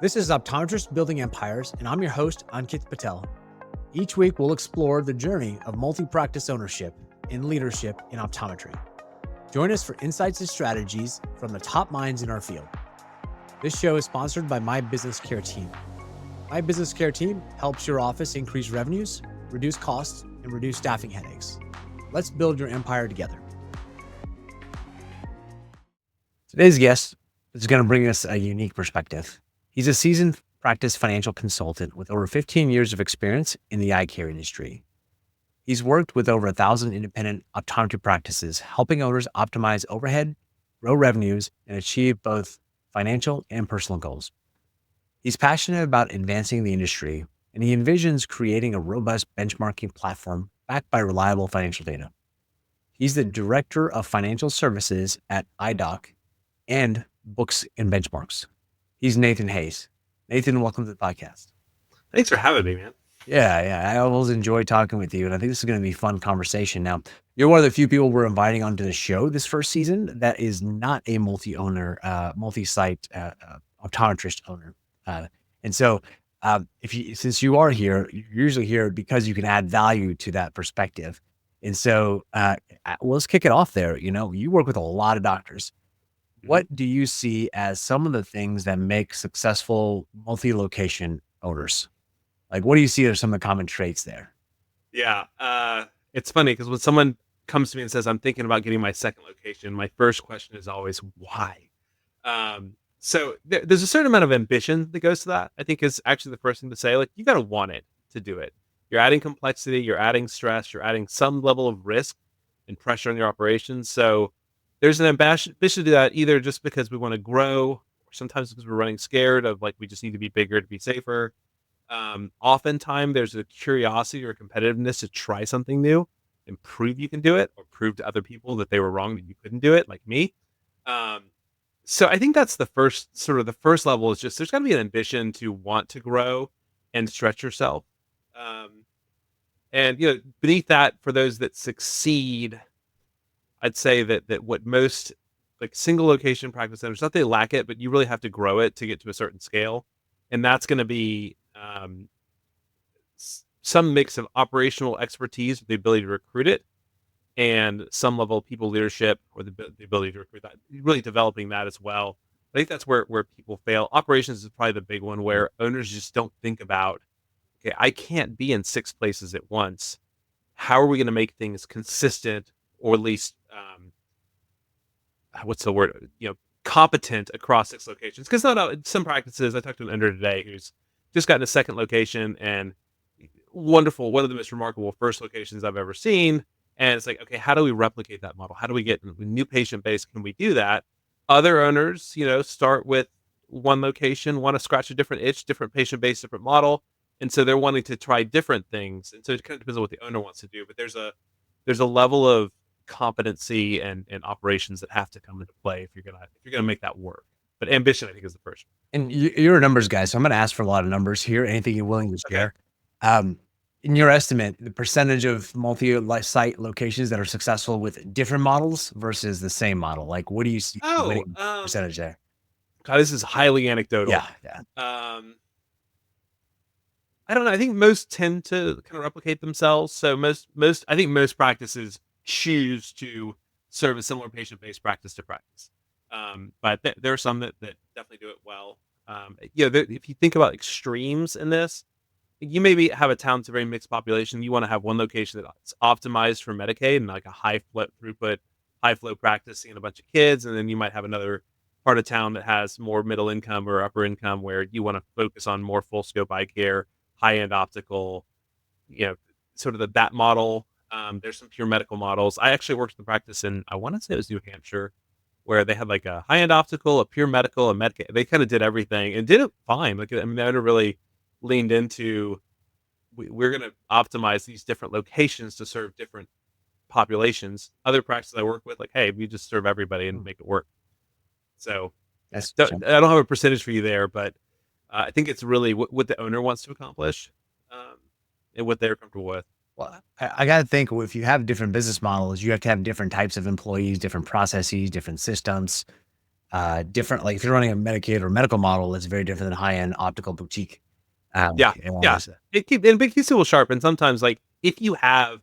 This is Optometrists Building Empires, and I'm your host, Ankit Patel. Each week, we'll explore the journey of multi-practice ownership and leadership in optometry. Join us for insights and strategies from the top minds in our field. This show is sponsored by My Business Care Team. My Business Care Team helps your office increase revenues, reduce costs, and reduce staffing headaches. Let's build your empire together. Today's guest is going to bring us a unique perspective. He's a seasoned practice financial consultant with over 15 years of experience in the eye care industry. He's worked with over 1,000 independent optometry practices, helping owners optimize overhead, grow revenues, and achieve both financial and personal goals. He's passionate about advancing the industry, and he envisions creating a robust benchmarking platform backed by reliable financial data. He's the Director of Financial Services at IDOC and Books and Benchmarks. He's Nathan Hayes. Nathan, welcome to the podcast. Thanks for having me, man. Yeah. I always enjoy talking with you, and I think this is going to be a fun conversation. Now, you're one of the few people we're inviting onto the show this first season that is not a multi-owner, multi-site optometrist owner. And so, since you are here, you're usually here because you can add value to that perspective. And so, let's kick it off there. You know, you work with a lot of doctors. What do you see as some of the things that make successful multi-location owners? Like, what do you see as some of the common traits there? Yeah. It's funny because when someone comes to me and says, I'm thinking about getting my second location, my first question is always, why? So there's a certain amount of ambition that goes to that. I think is actually the first thing to say. Like, you got to want it to do it. You're adding complexity, you're adding stress, you're adding some level of risk and pressure on your operations. So there's an ambition to do that either just because we want to grow, or sometimes because we're running scared of like we just need to be bigger to be safer. Oftentimes there's a curiosity or competitiveness to try something new and prove you can do it, or prove to other people that they were wrong that you couldn't do it, like me. So I think that's the first level is just there's got to be an ambition to want to grow and stretch yourself. And beneath that, for those that succeed, I'd say that what most like single location practice centers, not they lack it, but you really have to grow it to get to a certain scale. And that's going to be some mix of operational expertise with the ability to recruit it and some level of people leadership or the ability to recruit that, really developing that as well. I think that's where people fail. Operations is probably the big one where owners just don't think about, okay, I can't be in 6 places at once. How are we going to make things consistent, or at least what's the word? Competent across 6 locations. Because some practices, I talked to an owner today who's just gotten a second location and wonderful, one of the most remarkable first locations I've ever seen. And it's like, okay, how do we replicate that model? How do we get a new patient base? Can we do that? Other owners, start with one location, want to scratch a different itch, different patient base, different model. And so they're wanting to try different things. And so it kind of depends on what the owner wants to do. But there's a level of competency and operations that have to come into play if you're gonna make that work. But ambition, I think, is the first. And you're a numbers guy, so I'm going to ask for a lot of numbers here. Anything you're willing to share? Okay. In your estimate, the percentage of multi-site locations that are successful with different models versus the same model, like what do you see percentage there? God, this is highly anecdotal. Yeah. I don't know. I think most tend to kind of replicate themselves. So I think most practices choose to serve a similar patient-based practice to practice. But there are some that definitely do it well. If you think about extremes in this, you maybe have a town that's a very mixed population. You want to have one location that's optimized for Medicaid and like a high throughput, high flow practice, seeing a bunch of kids. And then you might have another part of town that has more middle income or upper income where you want to focus on more full scope eye care, high end optical, sort of that model. There's some pure medical models. I actually worked in the practice in, I want to say it was New Hampshire, where they had like a high end optical, a pure medical, a Medicaid. They kind of did everything and did it fine. Like, I mean, they really leaned into, we're going to optimize these different locations to serve different populations. Other practices I work with, like, hey, we just serve everybody and make it work. So I don't have a percentage for you there, but I think it's really what the owner wants to accomplish and what they're comfortable with. Well, I got to think, if you have different business models, you have to have different types of employees, different processes, different systems. different. Like if you're running a Medicaid or medical model, it's very different than high-end optical boutique. Yeah, And all yeah. this. It keeps people sharp. And sometimes, like if you have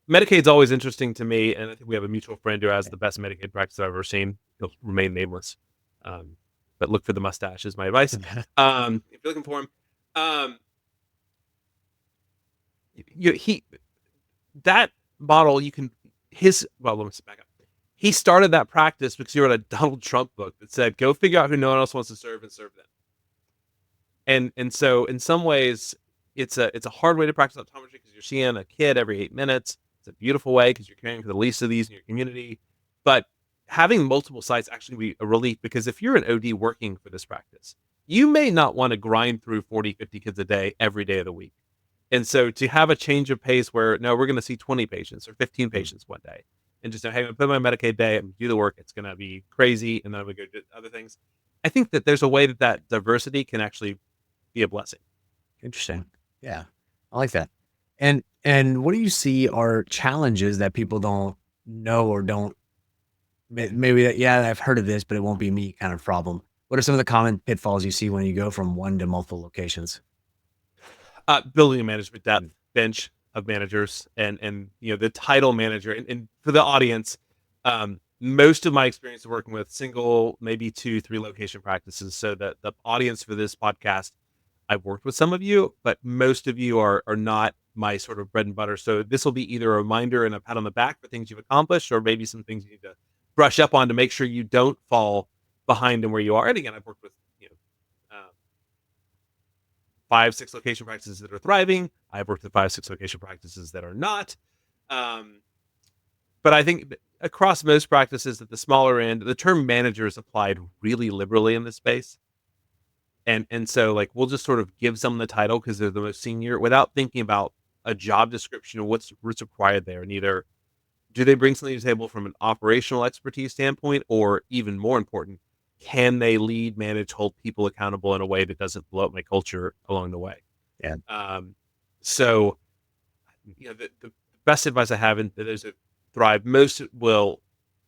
Medicaid's always interesting to me, and I think we have a mutual friend who has the best Medicaid practice I've ever seen. He'll remain nameless, but look for the mustache is my advice. If you're looking for him, um, he that model you can let me back up. He started that practice because he wrote a Donald Trump book that said, "Go figure out who no one else wants to serve and serve them." And so in some ways, it's a hard way to practice optometry because you're seeing a kid every 8 minutes. It's a beautiful way because you're caring for the least of these in your community. But having multiple sites actually be a relief because if you're an OD working for this practice, you may not want to grind through 40, 50 kids a day every day of the week. And so to have a change of pace where, no, we're going to see 20 patients or 15 patients one day and just say, hey, I'm going to put my Medicaid day, I'm going to do the work. It's going to be crazy. And then I'm going to go do other things. I think that there's a way that diversity can actually be a blessing. Interesting. Yeah, I like that. And what do you see are challenges that people don't know or don't maybe that, yeah, I've heard of this, but it won't be me kind of problem. What are some of the common pitfalls you see when you go from one to multiple locations? Building a management depth bench of managers and the title manager and for the audience, most of my experience of working with single, maybe 2-3 location practices. So that the audience for this podcast, I've worked with some of you, but most of you are not my sort of bread and butter. So this will be either a reminder and a pat on the back for things you've accomplished, or maybe some things you need to brush up on to make sure you don't fall behind in where you are. And again, I've worked with 5-6 location practices that are thriving. I've worked with 5-6 location practices that are not. But I think across most practices at the smaller end, the term manager is applied really liberally in this space. And so like we'll just sort of give someone the title because they're the most senior without thinking about a job description or what's required there. And either do they bring something to the table from an operational expertise standpoint, or even more important, can they lead, manage, hold people accountable in a way that doesn't blow up my culture along the way? Yeah. So, the best advice I have in that is a thrive. Most will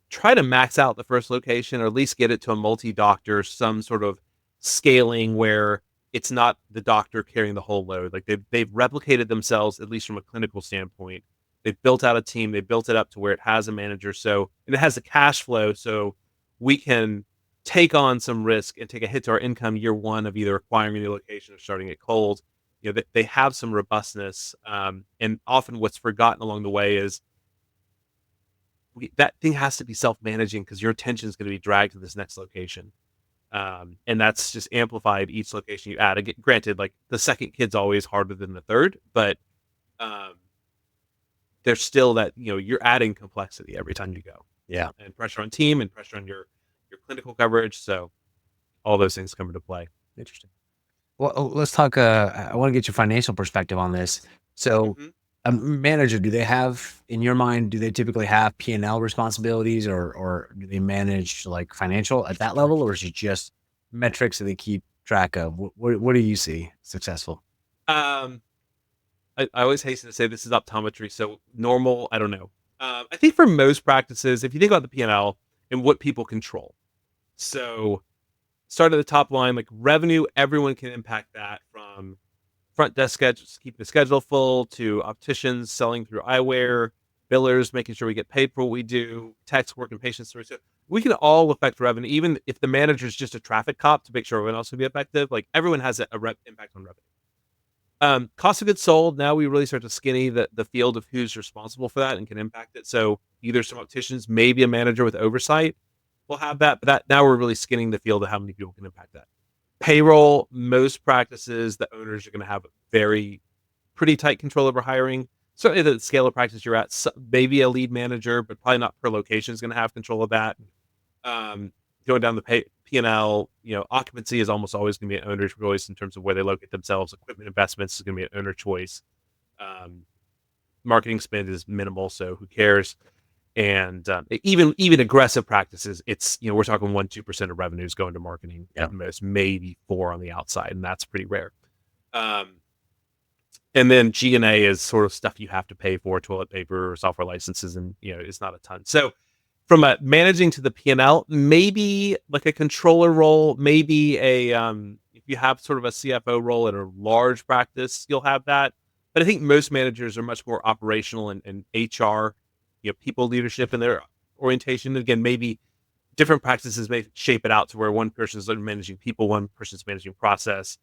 try to max out the first location, or at least get it to a multi-doctor, some sort of scaling where it's not the doctor carrying the whole load. Like they've replicated themselves, at least from a clinical standpoint. They've built out a team. They built it up to where it has a manager. So, and it has a cash flow. So we can take on some risk and take a hit to our income year one of either acquiring a new location or starting it cold. They have some robustness. And often what's forgotten along the way is that thing has to be self-managing because your attention is going to be dragged to this next location. And that's just amplified each location you add. Again, granted, like the second kid's always harder than the third, but there's still that, you're adding complexity every time you go. Yeah. And pressure on team and pressure on your clinical coverage. So all those things come into play. Interesting. Well, let's talk. I want to get your financial perspective on this. So, a manager, do they have, in your mind, do they typically have P&L responsibilities, or do they manage like financial at that level, or is it just metrics that they keep track of? What do you see successful? I always hasten to say this is optometry, so normal, I don't know. I think for most practices, if you think about the P&L and what people control, so start at the top line, like revenue, everyone can impact that, from front desk schedules, keeping the schedule full, to opticians selling through eyewear, billers, making sure we get paid for what we do, tax work and patient service. So we can all affect revenue, even if the manager is just a traffic cop to make sure everyone else will be effective. Like everyone has a impact on revenue. Cost of goods sold, now we really start to skinny the field of who's responsible for that and can impact it. So either some opticians, maybe a manager with oversight will have that, but that now we're really skinning the field of how many people can impact that. Payroll, most practices, the owners are going to have pretty tight control over hiring. Certainly the scale of practice you're at, maybe a lead manager, but probably not per location is going to have control of that. Going down the P&L, occupancy is almost always going to be an owner's choice in terms of where they locate themselves. Equipment investments is going to be an owner choice. Marketing spend is minimal, so who cares? And even aggressive practices, it's we're talking 1-2% of revenues going to marketing at most, maybe 4 on the outside, and that's pretty rare. And then G&A is sort of stuff you have to pay for, toilet paper, software licenses, and it's not a ton. So from a managing to the P&L, maybe like a controller role, maybe if you have sort of a CFO role at a large practice, you'll have that. But I think most managers are much more operational and HR, people leadership in their orientation. Again, maybe different practices may shape it out to where one person is managing people, one person's managing process.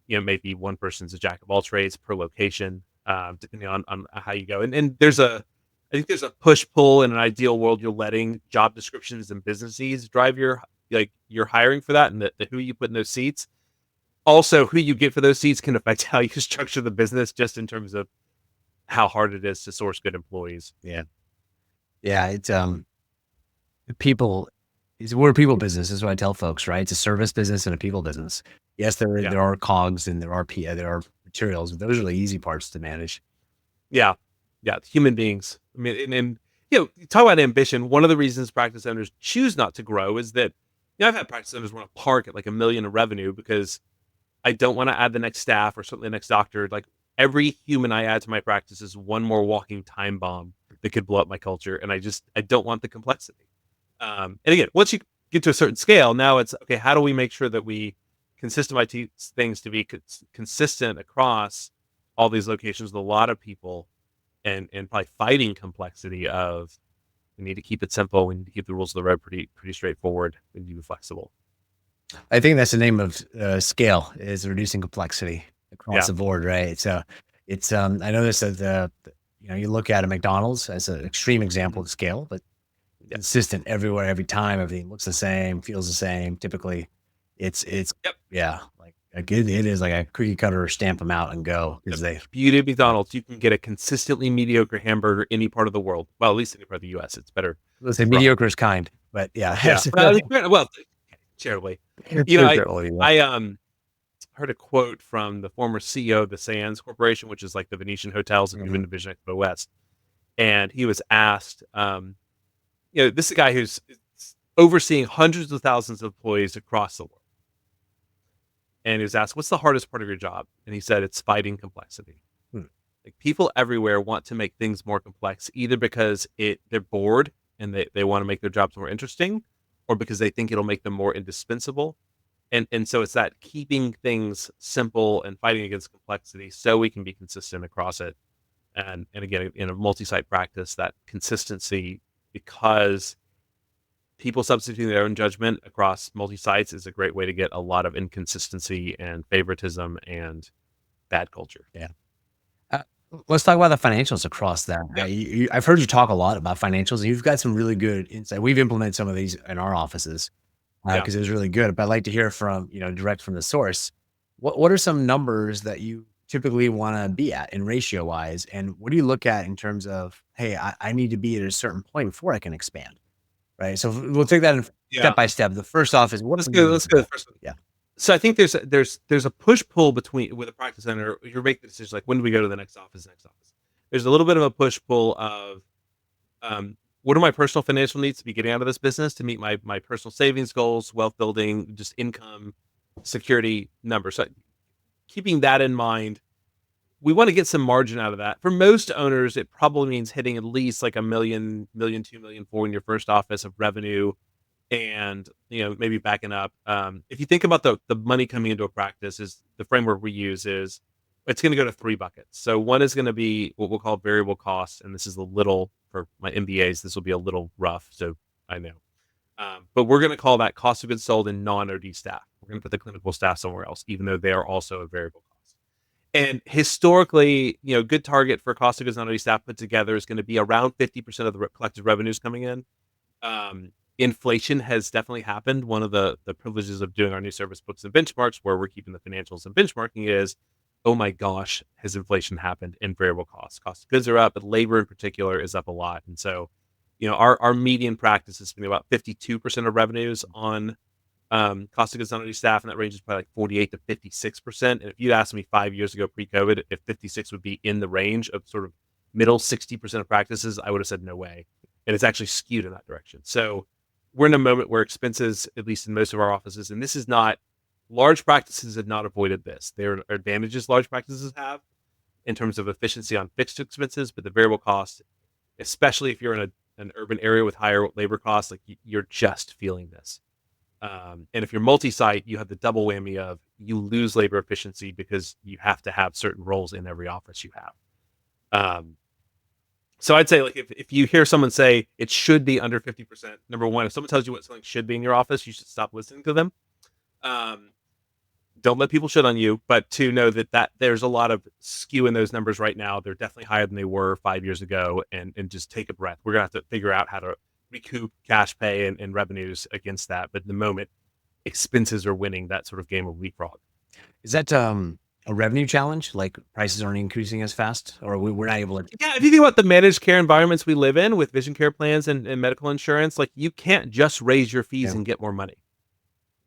Maybe one person's a jack of all trades per location, depending on how you go. And I think there's a push pull in an ideal world. You're letting job descriptions and businesses drive your hiring for that, and the who you put in those seats. Also, who you get for those seats can affect how you structure the business, just in terms of how hard it is to source good employees. Yeah. Yeah. People, we're a people business. Is what I tell folks, right? It's a service business and a people business. Yes, there are cogs and there are materials, but those are the easy parts to manage. Yeah. Human beings. I mean, and you talk about ambition. One of the reasons practice owners choose not to grow is that I've had practice owners want to park at like $1 million in revenue because I don't want to add the next staff or certainly the next doctor. Like, every human I add to my practice is one more walking time bomb that could blow up my culture, and I don't want the complexity. And again, once you get to a certain scale, now it's okay. How do we make sure that we can systematize things to be consistent across all these locations with a lot of people, and probably fighting complexity of, we need to keep it simple. We need to keep the rules of the road pretty straightforward. We need to be flexible. I think that's the name of scale, is reducing complexity across the board, right? So it's I know this as you look at a McDonald's as an extreme example of scale, but consistent everywhere, every time. Everything looks the same, feels the same. Typically, it's like it is like a cookie cutter, stamp them out and go. Because beauty of McDonald's, you can get a consistently mediocre hamburger any part of the world. Well, at least any part of the U.S. It's better. Let's say mediocre is kind, but well, charitably. I heard a quote from the former CEO of the Sands Corporation, which is like the Venetian hotels and even division of West. And he was asked, this is a guy who's overseeing hundreds of thousands of employees across the world. And he was asked, what's the hardest part of your job? And he said, it's fighting complexity. Like, people everywhere want to make things more complex, either because they're bored and they want to make their jobs more interesting, or because they think it'll make them more indispensable. And so it's that keeping things simple and fighting against complexity so we can be consistent across it. And again, in a multi-site practice, that consistency, because people substituting their own judgment across multi-sites, is a great way to get a lot of inconsistency and favoritism and bad culture. Yeah. Let's talk about the financials across that. I've heard you talk a lot about financials, and you've got some really good insight. We've implemented some of these in our offices because it was really good. But I'd like to hear from, direct from the source. What are some numbers that you typically want to be at in ratio wise? And what do you look at in terms of, hey, I need to be at a certain point before I can expand? Right. So we'll take that step by step. The first off is, let's go to the first one. Yeah. So I think there's a push pull with a practice owner. You're making the decision, like, when do we go to the next office? There's a little bit of a push pull of, what are my personal financial needs to be getting out of this business to meet my personal savings goals, wealth building, just income, security numbers. So keeping that in mind, we want to get some margin out of that. For most owners, it probably means hitting at least like $1 million, $2 million, $4 million in your first office of revenue, and maybe backing up. If you think about the money coming into a practice, is the framework we use is, it's going to go to 3 buckets. So one is going to be what we'll call variable costs, and this is a little, for my MBAs, this will be a little rough, so I know. But we're going to call that cost of goods sold and non-OD staff. We're going to put the clinical staff somewhere else, even though they are also a variable cost. And historically, good target for cost of goods non-OD staff put together is going to be around 50% of the collected revenues coming in. Inflation has definitely happened. One of the privileges of doing our new service books and benchmarks, where we're keeping the financials and benchmarking, is, oh my gosh, has inflation happened in variable costs? Cost of goods are up, but labor in particular is up a lot. And so, our median practice is spending about 52% of revenues on cost of goods non-OD staff, and that ranges probably like 48 to 56%. And if you'd asked me 5 years ago, pre-COVID, if 56 would be in the range of sort of middle 60% of practices, I would have said no way. And it's actually skewed in that direction. So we're in a moment where expenses, at least in most of our offices, and this is not, large practices have not avoided this. There are advantages large practices have in terms of efficiency on fixed expenses, but the variable cost, especially if you're in an urban area with higher labor costs, like you're just feeling this. And if you're multi-site, you have the double whammy of you lose labor efficiency because you have to have certain roles in every office you have. So I'd say, like, if you hear someone say it should be under 50%, number one, if someone tells you what something should be in your office, you should stop listening to them. Don't let people shit on you, but to know that there's a lot of skew in those numbers right now. They're definitely higher than they were 5 years ago, and just take a breath. We're gonna have to figure out how to recoup cash pay and revenues against that. But at the moment, expenses are winning that sort of game of leapfrog. Is that a revenue challenge? Like prices aren't increasing as fast, or we're not able to? Yeah, if you think about the managed care environments we live in with vision care plans and medical insurance, like you can't just raise your fees Yeah. and get more money.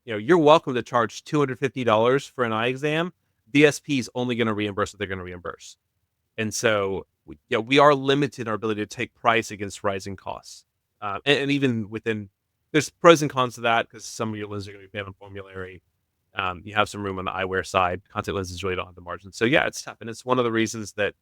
You're welcome to charge $250 for an eye exam. DSP is only going to reimburse what they're going to reimburse. And so, we are limited in our ability to take price against rising costs. And even within, there's pros and cons to that because some of your lenses are going to be on formulary. You have some room on the eyewear side. Contact lenses really don't have the margin. So yeah, it's tough. And it's one of the reasons that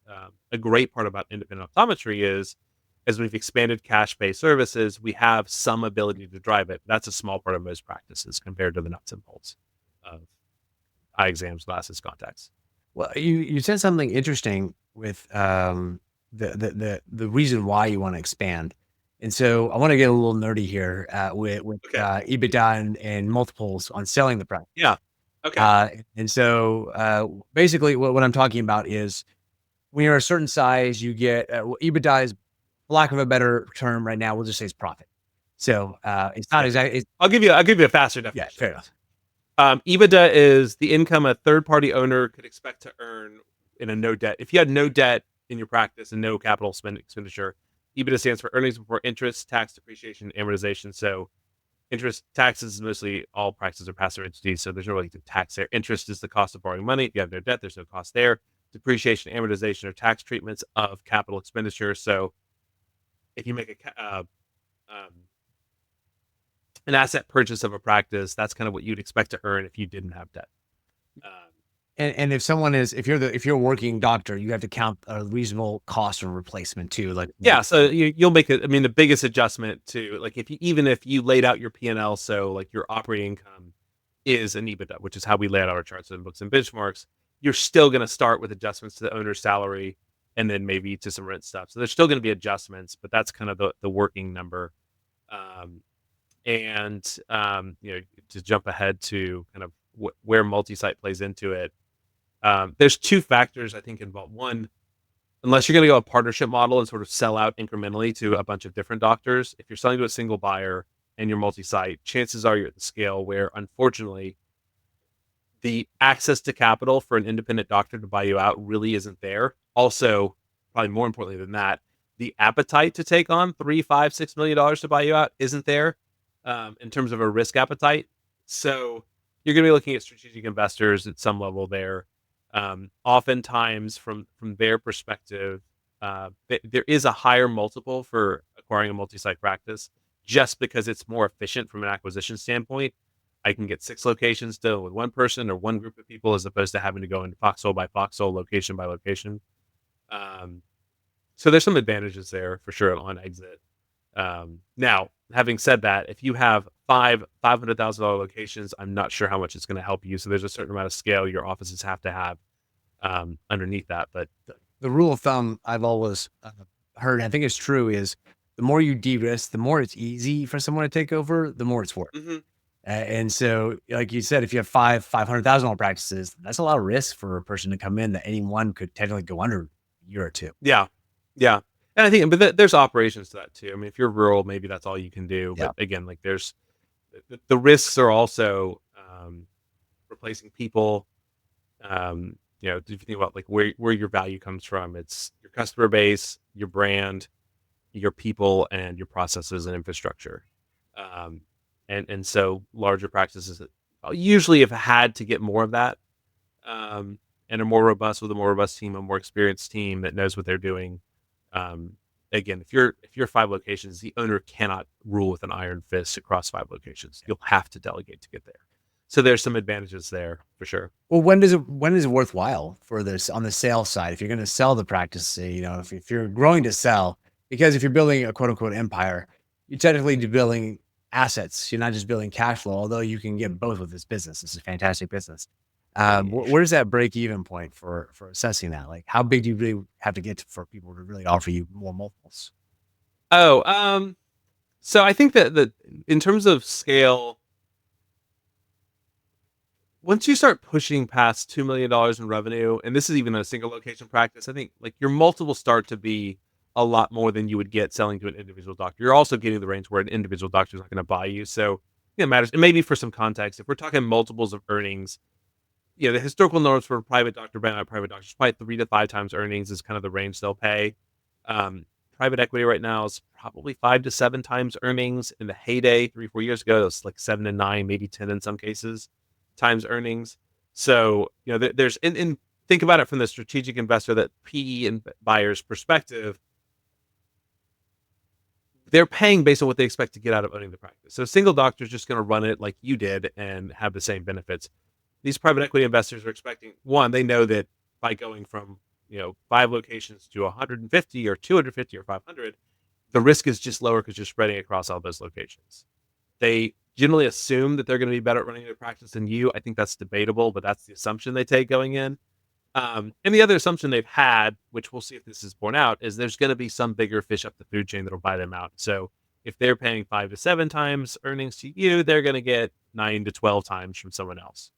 a great part about independent optometry is, as we've expanded cash-based services, we have some ability to drive it. That's a small part of most practices compared to the nuts and bolts of eye exams, glasses, contacts. Well, you said something interesting with the reason why you want to expand, and so I want to get a little nerdy here with Okay. EBITDA and multiples on selling the product. Yeah. Okay. And so basically, what I'm talking about is when you're a certain size, you get EBITDA is, for lack of a better term, right now we'll just say it's profit. So it's not exactly. I'll give you a faster definition. Yeah, fair enough. EBITDA is the income a third-party owner could expect to earn in a no debt. If you had no debt in your practice and no capital expenditure, EBITDA stands for earnings before interest, tax, depreciation, amortization. So interest, taxes, mostly all practices are pass-through entities, so there's no really tax there. Interest is the cost of borrowing money. If you have no debt, there's no cost there. Depreciation, amortization are tax treatments of capital expenditure. So if you make an asset purchase of a practice, that's kind of what you'd expect to earn if you didn't have debt. And if you're a working doctor, you have to count a reasonable cost of replacement too. Like yeah, so you'll make it. I mean, the biggest adjustment to, like, even if you laid out your P&L, so like your operating income is an EBITDA, which is how we lay out our charts and books and benchmarks. You're still going to start with adjustments to the owner's salary and then maybe to some rent stuff. So there's still going to be adjustments, but that's kind of the working number. To jump ahead to kind of where multi-site plays into it, there's two factors I think involved. One, unless you're going to go a partnership model and sort of sell out incrementally to a bunch of different doctors, if you're selling to a single buyer and you're multi-site, chances are you're at the scale where, unfortunately, the access to capital for an independent doctor to buy you out really isn't there. Also, probably more importantly than that, the appetite to take on $3, $5, $6 million to buy you out isn't there. In terms of a risk appetite. So you're going to be looking at strategic investors at some level there. Oftentimes from their perspective, there is a higher multiple for acquiring a multi-site practice just because it's more efficient from an acquisition standpoint. I can get 6 locations still with one person or one group of people as opposed to having to go into foxhole by foxhole, location by location. So there's some advantages there for sure on exit. Now, having said that, if you have $500,000 locations, I'm not sure how much it's going to help you. So there's a certain amount of scale your offices have to have underneath that. But the rule of thumb I've always heard, I think it's true, is the more you de-risk, the more it's easy for someone to take over, the more it's worth. Mm-hmm. And so, like you said, if you have $500,000 practices, that's a lot of risk for a person to come in that anyone could technically go under a year or two. Yeah. And I think, but there's operations to that too. I mean, if you're rural, maybe that's all you can do. But again, like there's the risks are also replacing people. If you think about like where your value comes from, it's your customer base, your brand, your people, and your processes and infrastructure. And so larger practices usually have had to get more of that, and are more robust with a more robust team, a more experienced team that knows what they're doing. Again, if you're 5 locations, the owner cannot rule with an iron fist across 5 locations. You'll have to delegate to get there. So there's some advantages there for sure. Well, when is it worthwhile for this on the sales side? If you're going to sell the practice, if you're growing to sell, Because if you're building a quote unquote empire, you're technically building assets. You're not just building cash flow, although you can get both with this business. This is a fantastic business. Where's that break even point for assessing that? Like, how big do you really have to get for people to really offer you more multiples? So I think that in terms of scale, once you start pushing past $2 million in revenue, and this is even a single location practice, I think like your multiples start to be a lot more than you would get selling to an individual doctor. You're also getting the range where an individual doctor is not going to buy you. So it matters. And maybe for some context, if we're talking multiples of earnings, the historical norms for private doctor buying out private doctors, probably 3 to 5 times earnings is kind of the range they'll pay. Private equity right now is probably 5 to 7 times earnings. In the heyday, 3-4 years ago, it was like 7 to 9, maybe 10 in some cases, times earnings. So, there's, and think about it from the strategic investor, that PE and buyer's perspective. They're paying based on what they expect to get out of owning the practice. So a single doctor is just going to run it like you did and have the same benefits. These private equity investors are expecting, one, they know that by going from 5 locations to 150 or 250 or 500, the risk is just lower because you're spreading across all those locations. They generally assume that they're going to be better at running their practice than you. I think that's debatable, but that's the assumption they take going in. And the other assumption they've had, which we'll see if this is borne out, is there's going to be some bigger fish up the food chain that'll buy them out. So if they're paying 5 to 7 times earnings to you, they're going to get 9 to 12 times from someone else.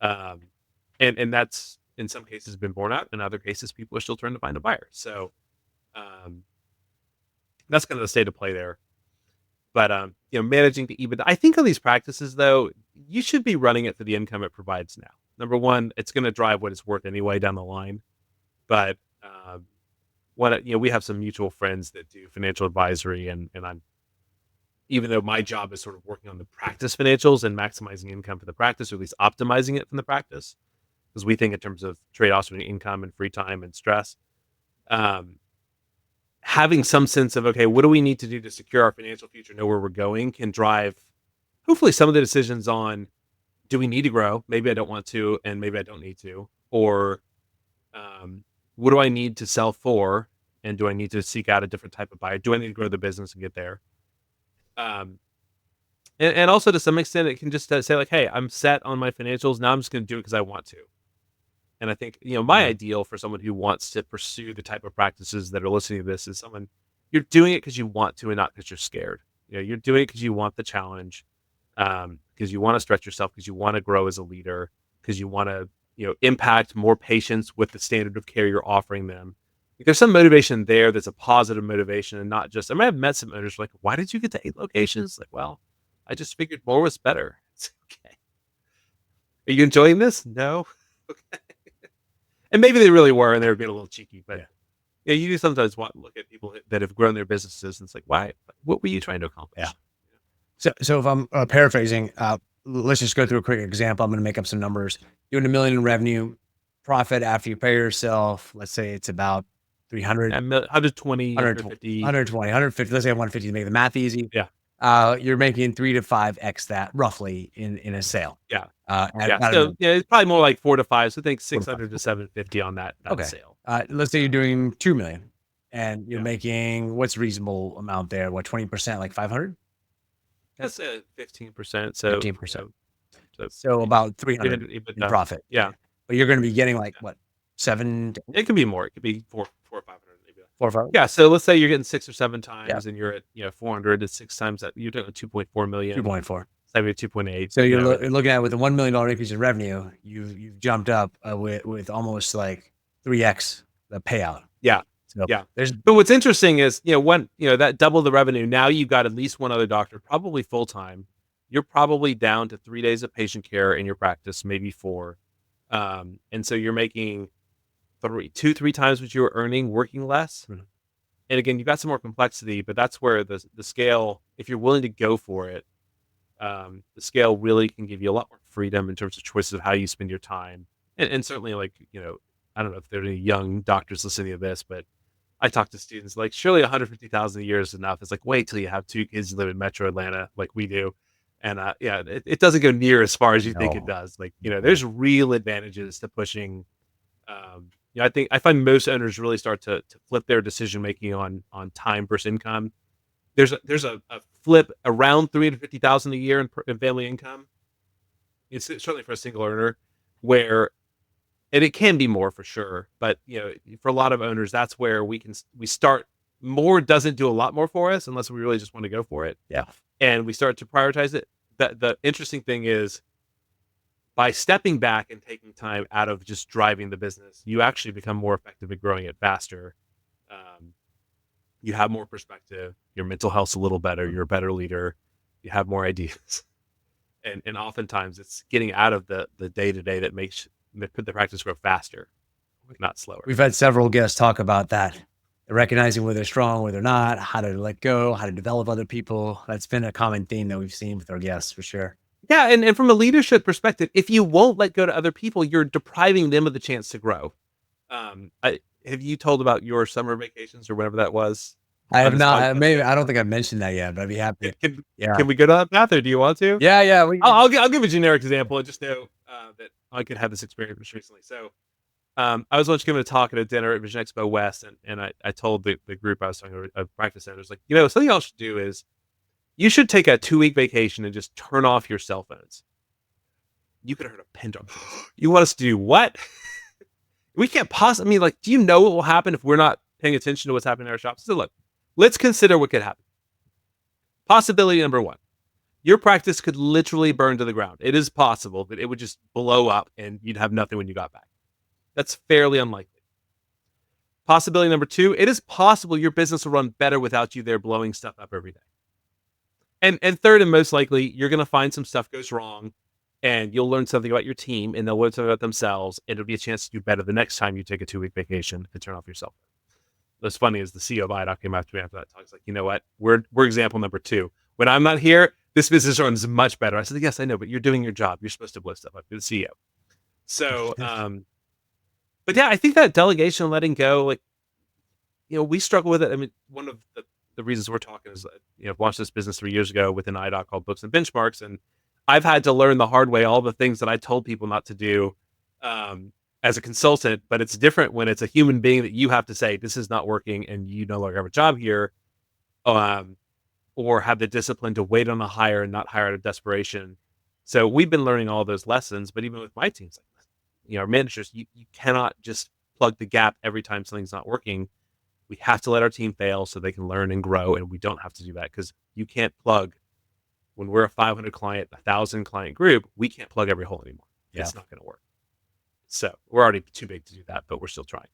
And that's in some cases been borne out. In other cases, people are still trying to find a buyer. So that's kind of the state of play there. But managing the EBITDA, I think on these practices though, you should be running it for the income it provides now. Number one, it's going to drive what it's worth anyway down the line. But we have some mutual friends that do financial advisory, and I'm, even though my job is sort of working on the practice financials and maximizing income for the practice, or at least optimizing it from the practice, because we think in terms of trade-offs between income and free time and stress. Having some sense of, okay, what do we need to do to secure our financial future, know where we're going, can drive hopefully some of the decisions on, do we need to grow? Maybe I don't want to, and maybe I don't need to. Or what do I need to sell for? And do I need to seek out a different type of buyer? Do I need to grow the business and get there? And also to some extent, it can just say like, hey, I'm set on my financials. Now I'm just going to do it because I want to. And I think, my ideal for someone who wants to pursue the type of practices that are listening to this is someone, you're doing it because you want to and not because you're scared. You're doing it because you want the challenge, because you want to stretch yourself, because you want to grow as a leader, because you want to, impact more patients with the standard of care you're offering them. Like, there's some motivation there that's a positive motivation, and not just, I mean, I've met some owners like, why did you get to 8 locations? Like, well, I just figured more was better. It's okay. Are you enjoying this? No. Okay. And maybe they really were, and they were being a little cheeky, but you do sometimes look at people that have grown their businesses, and it's like, why? What were you trying to accomplish? Yeah. So if I'm paraphrasing, let's just go through a quick example. I'm going to make up some numbers. Doing $1 million in revenue, profit after you pay yourself, let's say it's about 300, 120, 150, 150. Let's say 150 to make the math easy. Yeah. You're making 3 to 5x that roughly in a sale. Yeah. So it's probably more like 4 to 5. So I think 600 to 750 on that sale. Let's say you're doing 2 million, and you're making, what's reasonable amount there? What, 20%, like 500? That's 15%. So 15%. So about 300 in profit. Yeah. But you're going to be getting like what, 7? It could be more. It could be 4 or 500 maybe. 4 or 5. Yeah. So let's say you're getting 6 or 7 times, and you're at 400 to 6 times that. You're doing 2.4 million. 2.4. 2.8. So you're looking at, with a $1 million increase in revenue, you've jumped up with almost like 3x the payout. Yeah. So yeah. But what's interesting is, when that double the revenue, now you've got at least one other doctor, probably full time. You're probably down to 3 days of patient care in your practice, maybe 4. And so you're making 2-3 times what you were earning working less. Mm-hmm. And again, you've got some more complexity, but that's where the scale, if you're willing to go for it, the scale really can give you a lot more freedom in terms of choices of how you spend your time. And certainly, like, I don't know if there are any young doctors listening to this, but I talk to students like, surely 150,000 a year is enough. It's like, wait till you have 2 kids who live in Metro Atlanta, like we do. And it doesn't go near as far as you think it does. Like, there's real advantages to pushing I find most owners really start to flip their decision making on time versus income. There's a flip around 350,000 a year in family income. It's certainly for a single earner, where and it can be more for sure, but for a lot of owners, that's where we start. More doesn't do a lot more for us unless we really just want to go for it, Yeah. and we start to prioritize it. The interesting thing is, by stepping back and taking time out of just driving the business, you actually become more effective at growing it faster. Um, you have more perspective. Your mental health's a little better. You're a better leader. You have more ideas, and oftentimes it's getting out of the day to day that makes the practice grow faster, not slower. We've had several guests talk about that, recognizing where they're strong, where they're not, how to let go, how to develop other people. That's been a common theme that we've seen with our guests for sure. Yeah, and from a leadership perspective, if you won't let go to other people, you're depriving them of the chance to grow. Have you told about your summer vacations or whatever that was I on have this not. podcast Maybe yet? I don't think I've mentioned that yet, but I'd be happy. Yeah. Can we go to that path, or do you want to? Yeah. I'll give a generic example. I just know that I could have this experience recently. So I was once giving a talk at a dinner at Vision Expo West, and I told the group I was talking to, of practice owners, like, something y'all should do is you should take a 2-week vacation and just turn off your cell phones. You could have heard a pin drop. You want us to do what? We can't possibly, do you know what will happen if we're not paying attention to what's happening in our shops? So look, let's consider what could happen. Possibility number 1. Your practice could literally burn to the ground. It is possible that it would just blow up and you'd have nothing when you got back. That's fairly unlikely. Possibility number 2, it is possible your business will run better without you there blowing stuff up every day. And third, and most likely, you're going to find some stuff goes wrong, and you'll learn something about your team, and they'll learn something about themselves, and it'll be a chance to do better the next time you take a 2-week vacation and turn off your cell phone. What's funny is the CEO of IDOC came after me after that talk. He's like, you know what? We're example number 2. When I'm not here, this business runs much better. I said, yes, I know, but you're doing your job. You're supposed to blow stuff up. You're the CEO. So, but yeah, I think that delegation and letting go, we struggle with it. I mean, one of the reasons we're talking is, I've launched this business 3 years ago with an IDOC called Books and Benchmarks, and I've had to learn the hard way all the things that I told people not to do as a consultant. But it's different when it's a human being that you have to say, this is not working, and you no longer have a job here, or have the discipline to wait on a hire and not hire out of desperation. So we've been learning all those lessons. But even with my teams, our managers, you cannot just plug the gap every time something's not working. We have to let our team fail so they can learn and grow, and we don't have to do that because you can't plug. When we're a 500 client, 1,000 client group, we can't plug every hole anymore. Yeah. It's not going to work. So we're already too big to do that, but we're still trying.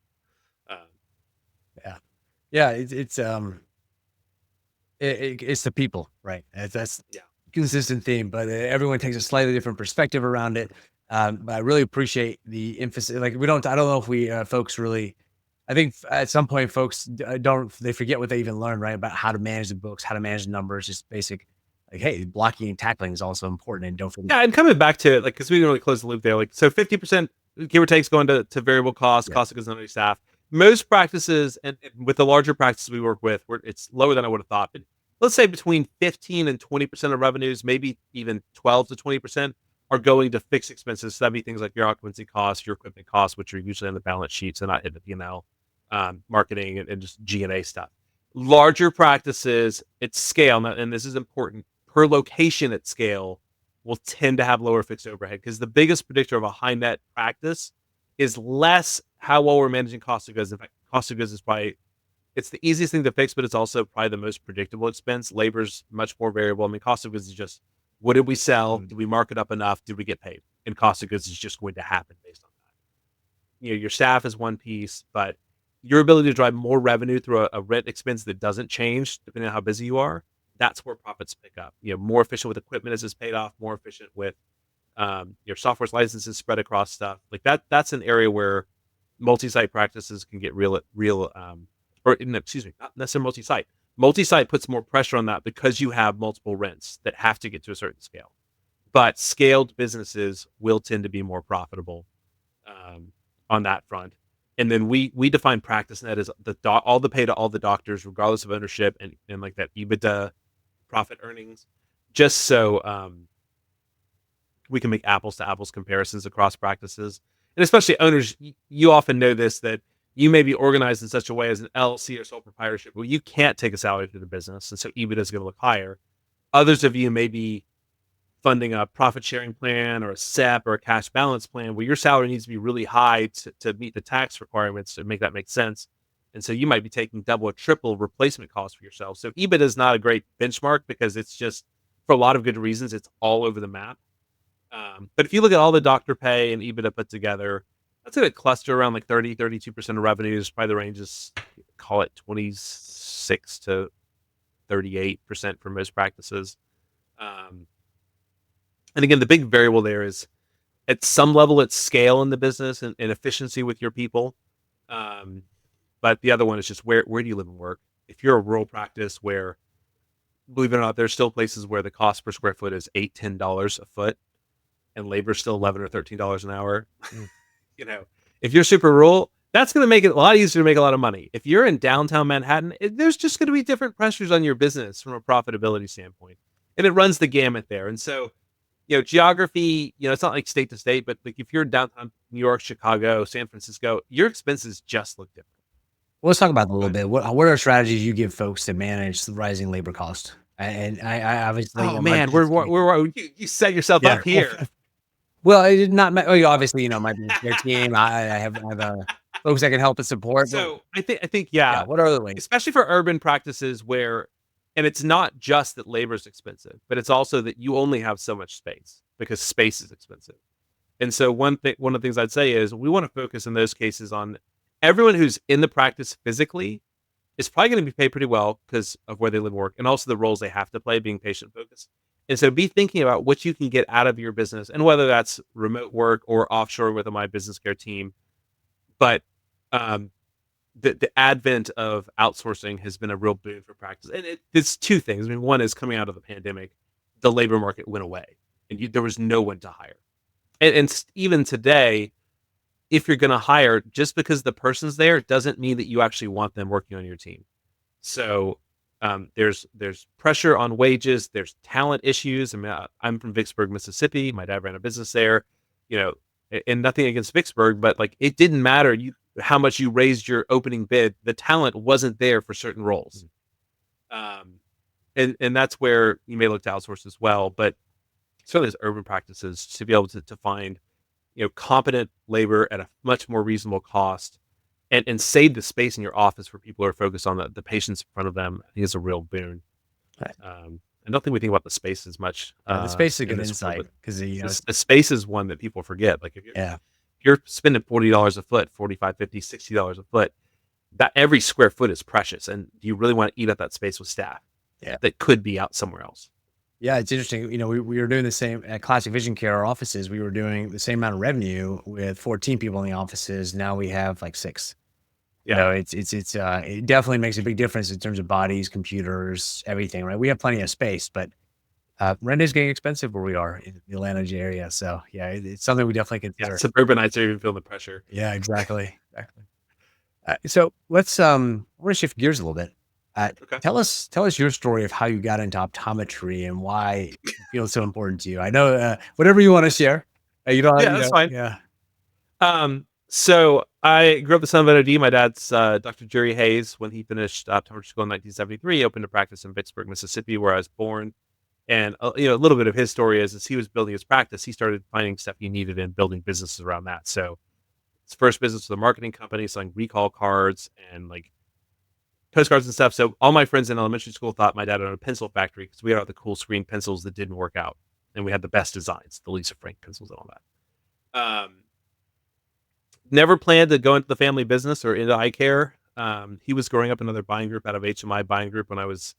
It's the people, right? That's consistent theme, but everyone takes a slightly different perspective around it. But I really appreciate the emphasis. I don't know if we folks really. I think at some point, folks they forget what they even learned, right? About how to manage the books, how to manage the numbers, just basic. Hey, blocking and tackling is also important, and don't forget. Yeah, and coming back to it, because we didn't really close the loop there. So 50%, give or take, is going to variable costs, cost of goods on staff. Most practices, and with the larger practices we work with, it's lower than I would have thought. But let's say between 15 and 20% of revenues, maybe even 12 to 20%, are going to fixed expenses. So that'd be things like your occupancy costs, your equipment costs, which are usually on the balance sheet, so not hitting the P&L, marketing, and just G&A stuff. Larger practices at scale, and this is important, per location at scale, will tend to have lower fixed overhead, because the biggest predictor of a high net practice is less how well we're managing cost of goods. In fact, cost of goods is it's the easiest thing to fix, but it's also probably the most predictable expense. Labor's much more variable. I mean, cost of goods is just, what did we sell? Did we mark it up enough? Did we get paid? And cost of goods is just going to happen based on that. Your staff is one piece, but your ability to drive more revenue through a rent expense that doesn't change depending on how busy you are, that's where profits pick up. More efficient with equipment as it's paid off, more efficient with your software's licenses spread across stuff. That's an area where multi-site practices can get not necessarily multi-site. Multi-site puts more pressure on that because you have multiple rents that have to get to a certain scale. But scaled businesses will tend to be more profitable on that front. And then we define practice net as all the pay to all the doctors, regardless of ownership, and like that EBITDA profit earnings, just so we can make apples to apples comparisons across practices. and especially owners, you often know this, that you may be organized in such a way as an LLC or sole proprietorship where you can't take a salary through the business, and so EBITDA is going to look higher. Others of you may be funding a profit sharing plan or a SEP or a cash balance plan where your salary needs to be really high to meet the tax requirements to make that make sense. And so you might be taking double or triple replacement costs for yourself. So EBITDA is not a great benchmark because it's just, for a lot of good reasons, it's all over the map. But if you look at all the doctor pay and EBITDA put together, that's going to cluster around like 32% of revenues. Probably the range is, call it 26 to 38% for most practices. And again, the big variable there is at some level it's scale in the business and efficiency with your people. But the other one is just where do you live and work? If you're a rural practice where, believe it or not, there's still places where the cost per square foot is $8, $10 a foot, and labor is still $11 or $13 an hour. You know, if you're super rural, that's going to make it a lot easier to make a lot of money. If you're in downtown Manhattan, there's just going to be different pressures on your business from a profitability standpoint, and it runs the gamut there. And so, geography, it's not like state to state, but like if you're downtown New York, Chicago, San Francisco, your expenses just look different. Well, let's talk about that a little But bit. What are strategies you give folks to manage the rising labor cost? And I obviously, oh my man, business you set yourself yeah. up here. Well, it did not. Obviously, my business care team. I have folks that can help and support. But So I think yeah, yeah, what are other ways? especially for urban practices where, and it's not just that labor is expensive, but it's also that you only have so much space because space is expensive. And so one of the things I'd say is we want to focus in those cases on everyone who's in the practice physically is probably going to be paid pretty well because of where they live and work, and also the roles they have to play being patient focused. And so be thinking about what you can get out of your business, and whether that's remote work or offshore with my business care team. But um, the advent of outsourcing has been a real boon for practice. And it's two things. I mean, one is coming out of the pandemic, the labor market went away, and there was no one to hire. And even today, if you're going to hire, just because the person's there doesn't mean that you actually want them working on your team. So there's pressure on wages. There's talent issues. I mean, I'm from Vicksburg, Mississippi. My dad ran a business there. And nothing against Vicksburg, but like it didn't matter how much you raised your opening bid. The talent wasn't there for certain roles. And that's where you may look to outsource as well. But certainly as urban practices, to be able to find competent labor at a much more reasonable cost, and save the space in your office for people who are focused on the patients in front of them, I think is a real boon. Right. I don't think we think about the space as much. The space is a in good this insight world, because the space is one that people forget. Like if yeah. you're spending $40 a foot, $45, $50, $60 a foot, that every square foot is precious. And do you really want to eat up that space with staff that could be out somewhere else? Yeah, it's interesting. We were doing the same at Classic Vision Care, our offices. We were doing the same amount of revenue with 14 people in the offices. Now we have like 6. Yeah. It definitely makes a big difference in terms of bodies, computers, everything, right? We have plenty of space, but rent is getting expensive where we are in the Atlanta area. So yeah, it's something we definitely consider. Yeah, suburbanites are even feeling the pressure. Yeah, exactly. So let's I want to shift gears a little bit. Okay. Tell us your story of how you got into optometry and why it feels so important to you. I know whatever you want to share. That's fine. Yeah. So I grew up the son of NOD. My dad's Dr. Jerry Hayes. When he finished optometry school in 1973, he opened a practice in Vicksburg, Mississippi, where I was born. And a little bit of his story is, as he was building his practice, he started finding stuff he needed and building businesses around that. So his first business was a marketing company selling recall cards and like postcards and stuff. So all my friends in elementary school thought my dad owned a pencil factory because we had all the cool screen pencils that didn't work out, and we had the best designs, the Lisa Frank pencils and all that. Never planned to go into the family business or into eye care. He was growing up in another buying group out of HMI buying group when I was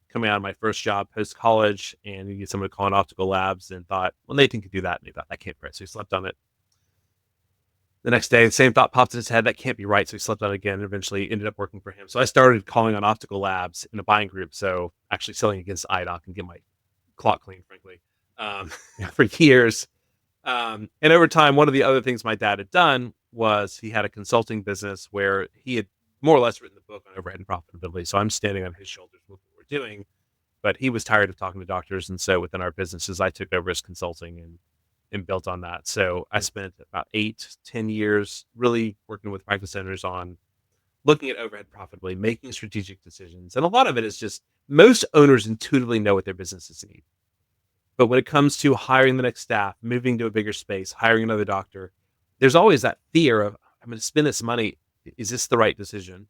coming out of my first job post college, and he get someone to call in optical labs and thought, well, Nathan could do that. And he thought that can't be right. So he slept on it. The next day, the same thought popped in his head, that can't be right. So he slept on it again and eventually ended up working for him. So I started calling on optical labs in a buying group. So actually selling against IDOC and get my clock clean, frankly, for years. And over time, one of the other things my dad had done was he had a consulting business where he had more or less written the book on overhead and profitability. So I'm standing on his shoulders with what we're doing, but he was tired of talking to doctors. And so within our businesses, I took over his consulting, and and built on that. So I spent about 8-10 years really working with practice owners on looking at overhead profitably, making strategic decisions. And a lot of it is just most owners intuitively know what their businesses need. But when it comes to hiring the next staff, moving to a bigger space, hiring another doctor, there's always that fear of, I'm going to spend this money. Is this the right decision?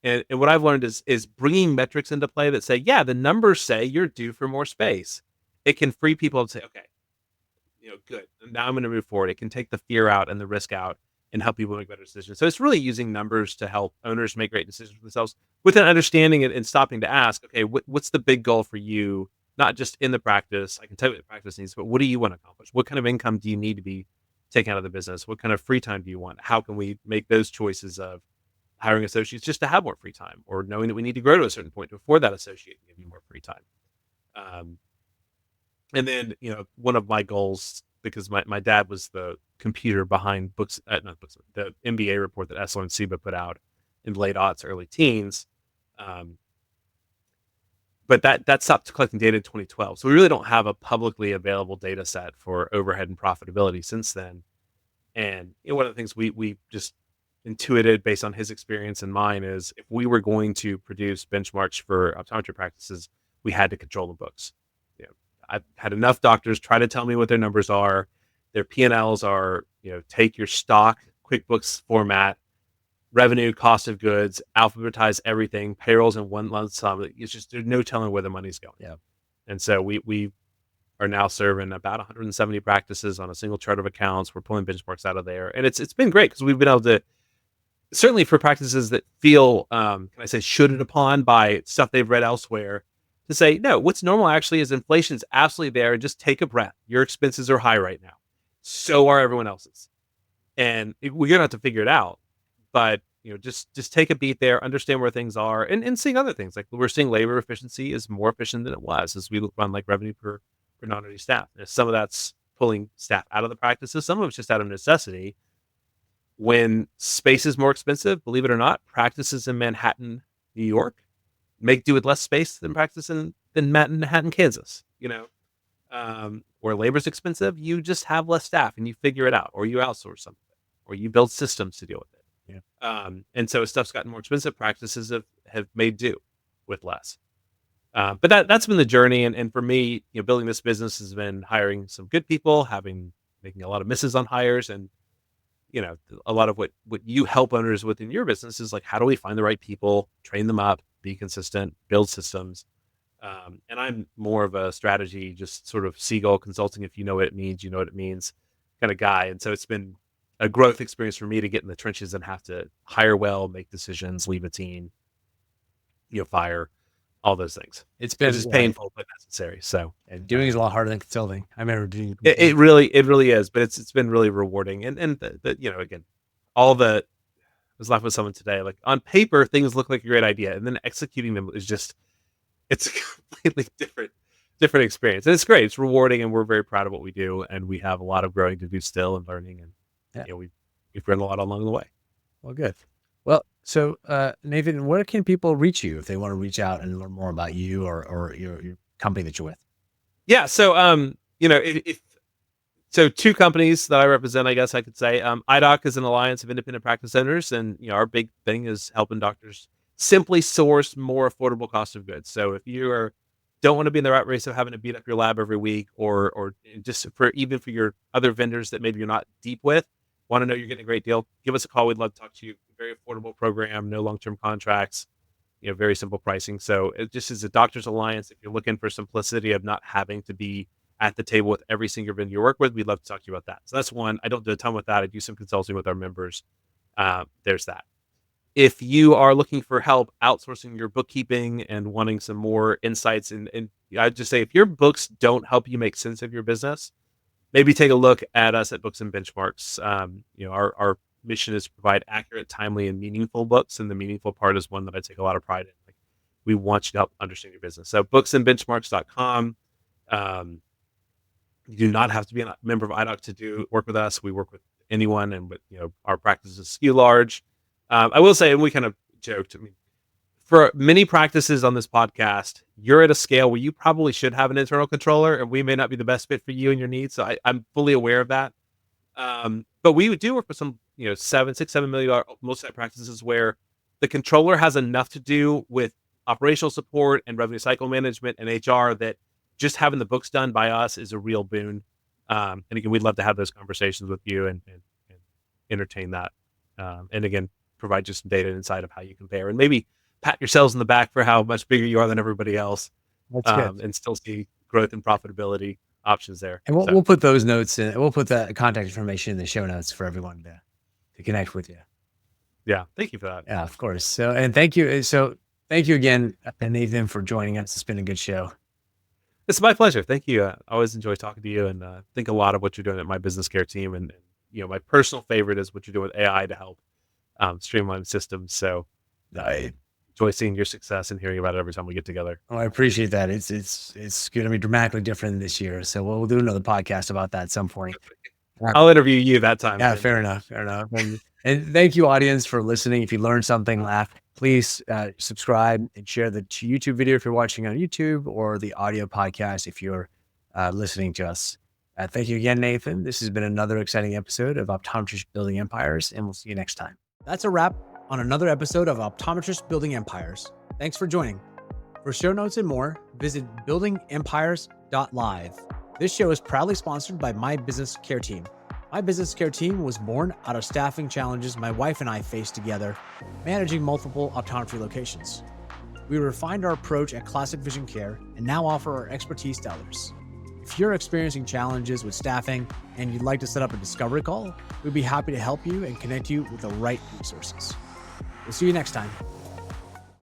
And what I've learned is bringing metrics into play that say, yeah, the numbers say you're due for more space. It can free people to say, okay, good. Now I'm going to move forward. It can take the fear out and the risk out and help people make better decisions. So it's really using numbers to help owners make great decisions for themselves with an understanding and stopping to ask, okay, what's the big goal for you? Not just in the practice. I can tell you what the practice needs, but what do you want to accomplish? What kind of income do you need to be taken out of the business? What kind of free time do you want? How can we make those choices of hiring associates just to have more free time, or knowing that we need to grow to a certain point to afford that associate and give you more free time? Um, and then, one of my goals, because my dad was the computer behind books, not books, the MBA report that Esler and Seba put out in late aughts, early teens. But that stopped collecting data in 2012. So we really don't have a publicly available data set for overhead and profitability since then. And one of the things we just intuited based on his experience and mine is, if we were going to produce benchmarks for optometry practices, we had to control the books. I've had enough doctors try to tell me what their numbers are. Their P&Ls are, take your stock QuickBooks format, revenue, cost of goods, alphabetize everything, payrolls in one lump sum. It's just, there's no telling where the money's going. Yeah. And so we are now serving about 170 practices on a single chart of accounts. We're pulling benchmarks out of there. And it's been great because we've been able to, certainly for practices that feel, can I say, shooted upon by stuff they've read elsewhere, to say, no, what's normal actually is inflation's absolutely there, and just take a breath. Your expenses are high right now. So are everyone else's. And we're going to have to figure it out. But, just take a beat there, understand where things are, and seeing other things. Like, we're seeing labor efficiency is more efficient than it was as we run like revenue per non-OD staff. And some of that's pulling staff out of the practices. Some of it's just out of necessity. When space is more expensive, believe it or not, practices in Manhattan, New York, make do with less space than practice than Manhattan, Kansas. Where labor's expensive, you just have less staff and you figure it out, or you outsource something, or you build systems to deal with it. Yeah. And so as stuff's gotten more expensive, practices have made do with less. But that's been the journey. And for me, building this business has been hiring some good people, making a lot of misses on hires, and a lot of what you help owners with in your business is like, how do we find the right people, train them up, be consistent, build systems. And I'm more of a strategy, just sort of seagull consulting. If you know what it means, you know what it means kind of guy. And so it's been a growth experience for me to get in the trenches and have to hire well, make decisions, leave a team, fire, all those things. It's been just painful, but necessary. So, and doing is a lot harder than consulting. I remember doing it really is, but it's been really rewarding. And again, all the, I was laughing with someone today, like, on paper, things look like a great idea, and then executing them is just, it's a completely different experience. And it's great. It's rewarding, and we're very proud of what we do. And we have a lot of growing to do still, and learning. And we've grown a lot along the way. Well, good. Well, so Nathan, where can people reach you if they want to reach out and learn more about you or your company that you're with? Yeah. So, so two companies that I represent, I guess I could say, IDOC is an alliance of independent practice owners. And, our big thing is helping doctors simply source more affordable cost of goods. So if you don't want to be in the rat race of having to beat up your lab every week, or just for your other vendors that maybe you're not deep with, want to know you're getting a great deal, give us a call. We'd love to talk to you. Very affordable program, no long-term contracts, very simple pricing. So it just is a doctor's alliance. If you're looking for simplicity of not having to be at the table with every single vendor you work with, we'd love to talk to you about that. So that's one. I don't do a ton with that. I do some consulting with our members. There's that. If you are looking for help outsourcing your bookkeeping and wanting some more insights, and I'd just say, if your books don't help you make sense of your business, maybe take a look at us at Books and Benchmarks. Our mission is to provide accurate, timely, and meaningful books. And the meaningful part is one that I take a lot of pride in. Like, we want you to help understand your business. So booksandbenchmarks.com. You do not have to be a member of IDOC to work with us. We work with anyone, and our practices skew large. I will say, and we kind of joked, for many practices on this podcast, you're at a scale where you probably should have an internal controller, and we may not be the best fit for you and your needs. So I'm fully aware of that. But we do work with some, $7 million multi-site practices where the controller has enough to do with operational support and revenue cycle management and HR that just having the books done by us is a real boon. And again, we'd love to have those conversations with you and entertain that. And again, provide just some data inside of how you compare and maybe pat yourselves in the back for how much bigger you are than everybody else. That's good. And still see growth and profitability options there. And we'll put those notes in. We'll put the contact information in the show notes for everyone to connect with you. Yeah. Thank you for that. Yeah, of course. So, and thank you. So thank you again, Nathan, for joining us. It's been a good show. It's my pleasure. Thank you. I always enjoy talking to you and think a lot of what you're doing at my business care team. And my personal favorite is what you're doing with AI to help streamline systems. So I enjoy seeing your success and hearing about it every time we get together. Oh, I appreciate that. It's going to be dramatically different this year. So we'll do another podcast about that at some point. I'll interview you that time. Yeah, fair enough. And thank you, audience, for listening. If you learned something, laugh, please subscribe and share the YouTube video if you're watching on YouTube or the audio podcast if you're listening to us. Thank you again, Nathan. This has been another exciting episode of Optometrists Building Empires, and we'll see you next time. That's a wrap on another episode of Optometrists Building Empires. Thanks for joining. For show notes and more, visit buildingempires.live. This show is proudly sponsored by My Business Care Team. My Business Care Team was born out of staffing challenges my wife and I faced together, managing multiple optometry locations. We refined our approach at Classic Vision Care and now offer our expertise to others. If you're experiencing challenges with staffing and you'd like to set up a discovery call, we'd be happy to help you and connect you with the right resources. We'll see you next time.